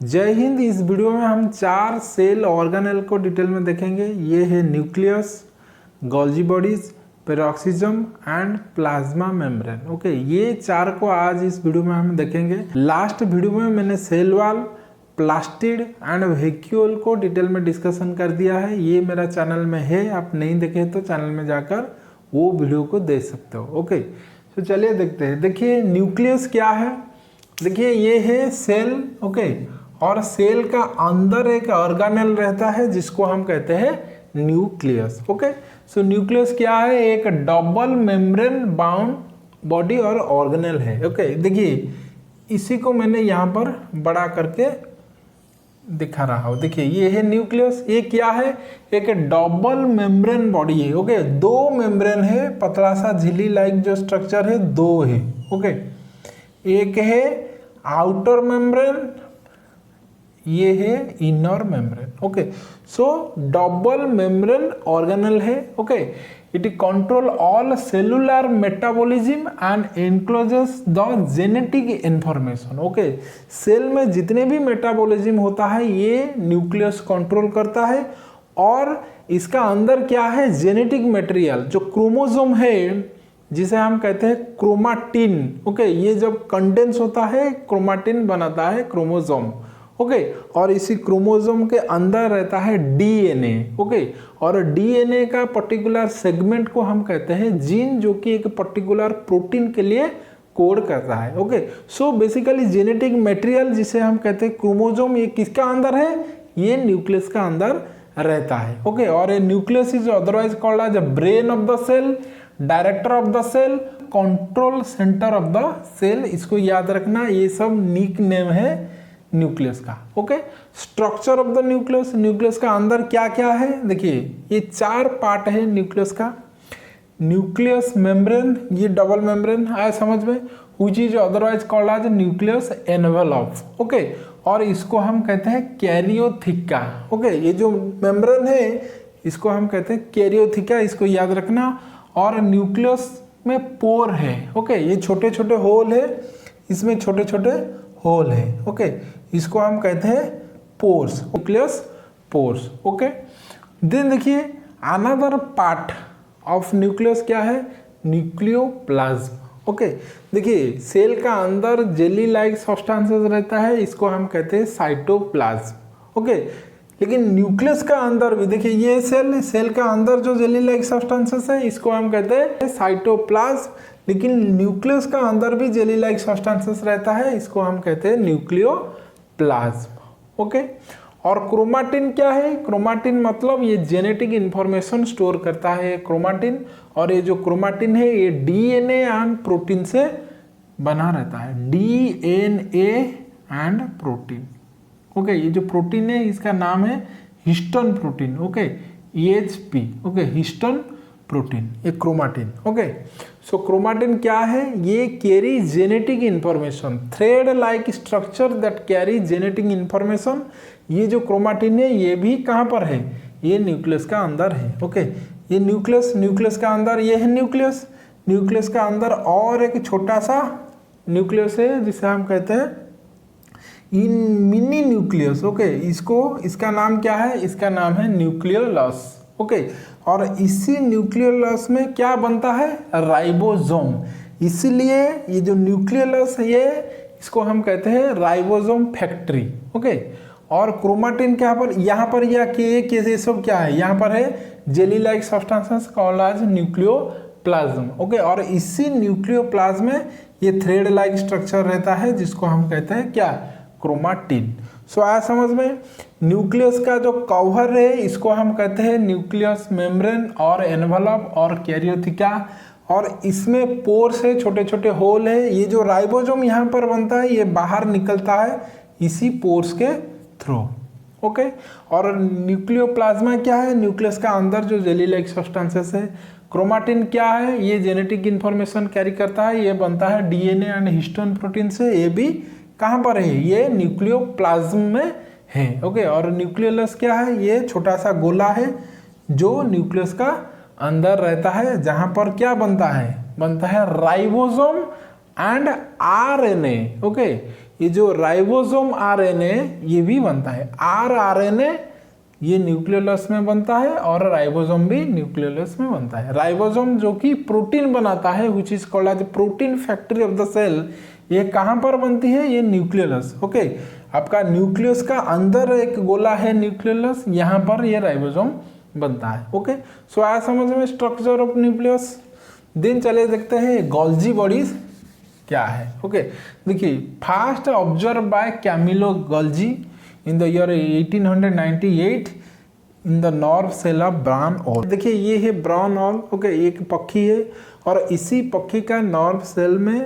जय हिंद। इस वीडियो में हम 4 सेल ऑर्गेनेल को डिटेल में देखेंगे। ये है nucleus, Golgi bodies, peroxisome and plasma membrane. Okay, ये 4 को आज इस वीडियो में हम देखेंगे। लास्ट वीडियो में मैंने cell wall, plastid and vacuole को डिटेल में डिस्कशन कर दिया है। ये मेरा चैनल में है, आप नहीं देखे तो चैनल में जाकर वो वीडियो को देख सकते हो। ओके, तो चलिए देखते हैं। देखिए न्यूक्लियस क्या है। देखिए ये है सेल। ओके, और सेल का अंदर एक ऑर्गेनेल रहता है जिसको हम कहते हैं न्यूक्लियस। ओके, सो न्यूक्लियस क्या है? एक डबल मेम्ब्रेन बाउंड बॉडी और ऑर्गेनेल है। ओके, देखिए इसी को मैंने यहाँ पर बड़ा करके दिखा रहा हूँ। देखिए ये है न्यूक्लियस। ये क्या है? एक डबल मेम्ब्रेन बॉडी है। ओके, 2 मेम्ब्रेन है, पतला सा झिल्ली लाइक जो स्ट्रक्चर है 2 है। ओके, एक है आउटर मेम्ब्रेन, ये है inner membrane. Okay, so double membrane organelle है। Okay, it control all cellular metabolism and encloses the genetic information. Okay, cell में जितने भी मेटाबॉलिज्म होता है ये न्यूक्लियस कंट्रोल करता है। और इसका अंदर क्या है? जेनेटिक मटेरियल जो क्रोमोसोम है जिसे हम कहते हैं क्रोमाटिन। ओके, ये जब कंडेंस होता है क्रोमाटिन बनाता है क्रोमोसोम। ओके, और इसी क्रोमोसोम के अंदर रहता है डीएनए। ओके, और डीएनए का पर्टिकुलर सेगमेंट को हम कहते हैं जीन, जो कि एक पर्टिकुलर प्रोटीन के लिए कोड करता है। Okay, so basically genetic material जिसे हम कहते हैं क्रोमोसोम, ये किसका अंदर है? ये न्यूक्लियस का अंदर रहता है। ओके, और ये nucleus is otherwise called as brain of the cell, director of the cell, control centre of the cell. इसको याद रखना, ये सब निक नेम है न्यूक्लियस का। Okay, structure of the nucleus. Nucleus का अंदर क्या क्या है? देखिए ये 4 पार्ट है न्यूक्लियस का। न्यूक्लियस मेम्ब्रेन, ये डबल मेम्ब्रेन आया समझ में, which is otherwise called as nucleus envelope. Okay, और इसको हम कहते हैं कैरियोथिका। ओके, ये जो मेम्ब्रेन है इसको हम कहते हैं कैरियोथिका, इसको याद रखना। और न्यूक्लियस में पोर है। ओके, ये छोटे छोटे होल है, इसमें छोटे छोटे होल है। ओके, इसको हम कहते हैं pores, nucleus pores. Okay, then देखिए अनदर पार्ट ऑफ न्यूक्लियस क्या है? न्यूक्लियोप्लाज्म। ओके, देखिए सेल का अंदर जेली लाइक सब्सटेंसेस रहता है, इसको हम कहते हैं साइटोप्लाज्म। ओके, लेकिन न्यूक्लियस का अंदर भी देखिए ये सेल का अंदर जो जेली लाइक सब्सटेंसेस है इसको हम कहते हैं साइटोप्लाज्म। लेकिन न्यूक्लियस का अंदर भी जेली लाइक सब्सटेंसेस रहता है, इसको हम कहते हैं न्यूक्लियोप्लाज्म। ओके, और क्रोमाटिन क्या है? क्रोमाटिन मतलब ये जेनेटिक इंफॉर्मेशन स्टोर करता है क्रोमाटिन। और ये जो क्रोमाटिन है ये डीएनए एंड प्रोटीन से बना रहता है, डीएनए एंड प्रोटीन। ओके, ये जो प्रोटीन है इसका नाम है histone protein. Okay, EHP। Okay, histone protein, ये क्रोमाटिन। ओके, सो क्रोमाटिन क्या है? ये carry genetic information, thread like structure that carry genetic information. ये जो क्रोमाटिन है ये भी कहाँ पर है? ये न्यूक्लियस का अंदर है। ओके, ये न्यूक्लियस का अंदर ये है न्यूक्लियस का अंदर और एक छोटा सा न्यूक्लियस है जिसे हम कहते हैं इन मिनी न्यूक्लियस। ओके, इसका नाम क्या है? इसका नाम है न्यूक्लियोलस। ओके, और इसी न्यूक्लियोलस में क्या बनता है? राइबोसोम। इसीलिए ये जो न्यूक्लियोलस है ये इसको हम कहते हैं राइबोसोम फैक्ट्री। ओके, और क्रोमाटिन क्या पर यहाँ पर या के सब क्या है? यहाँ पर है jelly like substances called as nucleoplasm. Okay, और इसी न्यूक्लियोप्लाज्म में ये थ्रेड लाइक स्ट्रक्चर रहता है जिसको हम कहते हैं क्या? क्रोमाटिन। सो आया समझ में? न्यूक्लियस का जो कवर है इसको हम कहते हैं न्यूक्लियस मेम्ब्रेन और एनवेलप और कैरियोथिका। और इसमें पोर्स है, छोटे छोटे होल है। ये जो राइबोसोम यहाँ पर बनता है ये बाहर निकलता है इसी पोर्स के थ्रू। ओके, और न्यूक्लियोप्लाज्मा क्या है? न्यूक्लियस का अंदर जो जेली लाइक सब्सटेंसेस है। क्रोमाटिन क्या है? ये जेनेटिक इंफॉर्मेशन कैरी करता है, ये बनता है डीएनए एंड हिस्टोन प्रोटीन से। ये भी कहाँ पर है? ये न्यूक्लियोप्लाज्म में है। ओके, और न्यूक्लियोलस क्या है? ये छोटा सा गोला है जो न्यूक्लियस का अंदर रहता है, जहाँ पर क्या बनता है? बनता है राइबोसोम एंड आरएनए। ओके, ये जो राइबोसोम आरएनए ये भी बनता है। आरआरएनए ये न्यूक्लियोलस में बनता है और राइबोसोम भी न्यूक्लियोलस में बनता है। राइबोसोम जो कि प्रोटीन बनाता है which is called as protein factory of the cell, ये कहाँ पर बनती है? ये न्यूक्लियोलस। ओके, आपका न्यूक्लियस का अंदर एक गोला है न्यूक्लियोलस, यहाँ पर ये राइबोसोम बनता है। ओके, सो आया समझ में स्ट्रक्चर ऑफ न्यूक्लियस। दिन चले देखते हैं गोल्जी बॉडीज क्या है। ओके, देखिए first observe by Camillo Golgi in the year 1898 in the nerve cell of brown owl. देखिए ये है ब्राउन ऑल। ओके, एक पक्षी है और इसी पक्षी का नर्व सेल में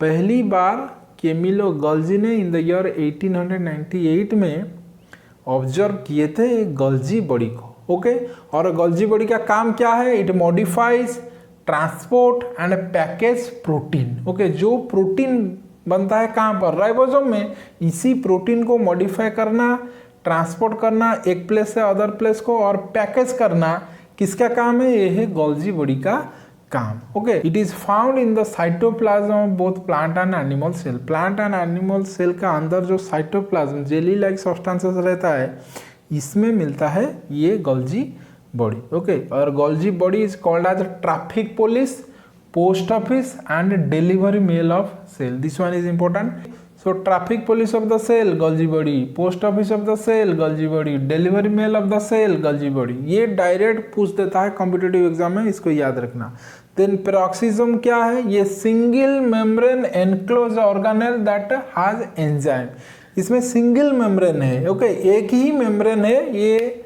पहली बार कैमिलो गोल्जी ने इन द ईयर 1898 में ऑब्जर्व किए थे गोल्जी बॉडी को। ओके, और गोल्जी बॉडी का काम क्या है? It modifies transport and package protein. Okay, जो प्रोटीन बनता है कहाँ पर? राइबोसोम में। इसी प्रोटीन को मॉडिफाई करना, ट्रांसपोर्ट करना एक प्लेस से अदर प्लेस को और पैकेज करना किसका काम है? ये है गोल्जी बॉडी का काम। Okay, it is found in the cytoplasm of both plant and animal cell. Plant and animal cell का अंदर जो साइटोप्लाज्म जेली लाइक सब्सटेंसेस रहता है इसमें मिलता है ये गोल्जी बॉडी। ओके, और Golgi body is called as traffic police, post office and delivery mail of cell. This one is important. So traffic police of the cell Golgi body, post office of the cell Golgi body, delivery mail of the cell Golgi body. ये direct पूछ देता है competitive exam में, इसको याद रखना। Then पेरोक्सिज्म क्या है? ये single membrane enclose organelle that has enzyme. इसमें सिंगल मेम्ब्रेन है। ओके, एक ही मेम्ब्रेन है, ये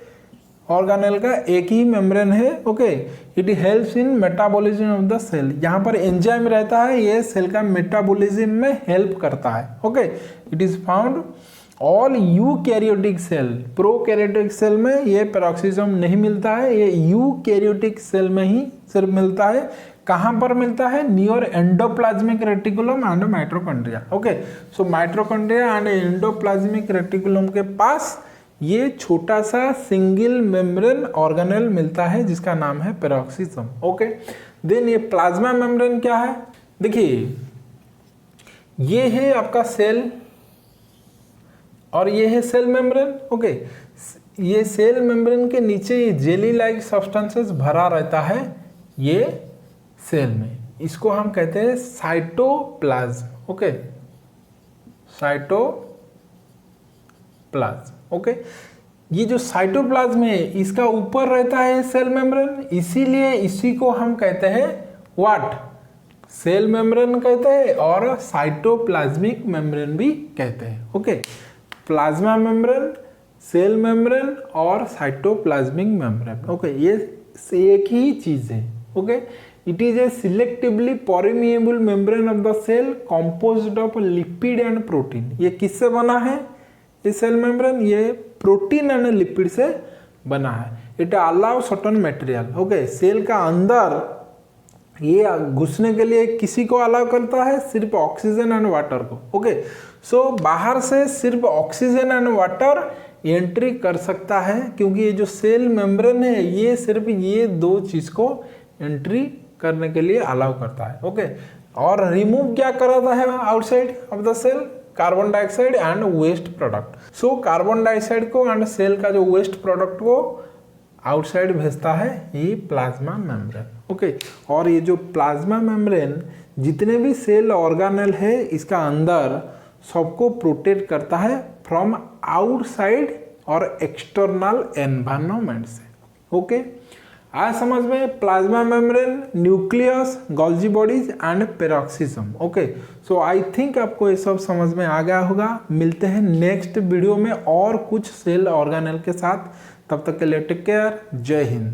ऑर्गेनेल का एक ही मेम्ब्रेन है। Okay, it helps in metabolism of the cell. यहाँ पर एंजाइम रहता है, ये सेल का मेटाबॉलिज्म में हेल्प करता है। Okay, it is found all eukaryotic cell. Prokaryotic cell में ये पेरोक्सिज्म नहीं मिलता है, ये यूकैरियोटिक सेल में ही सिर्फ मिलता है। कहाँ पर मिलता है? Near endoplasmic reticulum and mitochondria. Okay, so mitochondria and endoplasmic reticulum के पास ये छोटा सा सिंगल मेम्ब्रेन ऑर्गेनेल मिलता है जिसका नाम है पेरोक्सिज्म। ओके, देन ये प्लाज्मा मेम्ब्रेन क्या है? देखिए ये है आपका सेल और ये है सेल मेम्ब्रेन। ओके, ये सेल मेम्ब्रेन के नीचे ये जेली लाइक सब्सटेंसेस भरा रहता है ये सेल में, इसको हम कहते हैं साइटोप्लाज्म। Okay, cytoplasm. ओके, ये जो साइटोप्लाज्म है इसका ऊपर रहता है सेल मेम्ब्रेन, इसीलिए इसी को हम कहते हैं व्हाट? सेल मेम्ब्रेन कहते हैं और साइटोप्लाज्मिक मेम्ब्रेन भी कहते हैं। Okay, plasma membrane, cell membrane और साइटोप्लाज्मिक मेम्ब्रेन। ओके, ये एक ही चीज है। Okay, it is a selectively permeable membrane of the cell composed of lipid and protein. ये किससे बना है? ये सेल मेम्ब्रेन ये प्रोटीन एंड लिपिड से बना है। It allow certain material. Okay, cell का अंदर ये घुसने के लिए किसी को अलाउ करता है? सिर्फ ऑक्सीजन एंड वाटर को। ओके, सो बाहर से सिर्फ ऑक्सीजन एंड वाटर एंट्री कर सकता है क्योंकि ये जो सेल मेम्ब्रेन है ये सिर्फ ये दो चीज को एंट्री करने के लिए अलाउ करता है। ओके, और रिमूव क्या कराता है outside of the cell? Carbon dioxide and waste product. So carbon dioxide को एंड सेल का जो वेस्ट प्रोडक्ट को आउटसाइड भेजता है ये प्लाज्मा मेम्ब्रेन। ओके, और ये जो प्लाज्मा मेम्ब्रेन जितने भी सेल ऑर्गेनेल है इसका अंदर सबको प्रोटेक्ट करता है फ्रॉम आउटसाइड और एक्सटर्नल एनवायरनमेंट से। ओके, आज समझ में plasma membrane, nucleus, Golgi bodies and peroxisome. Okay, so I think आपको ये सब समझ में आ गया होगा। मिलते हैं नेक्स्ट वीडियो में और कुछ सेल ऑर्गेनेल के साथ। तब तक के लिए टेक केयर। जय हिंद।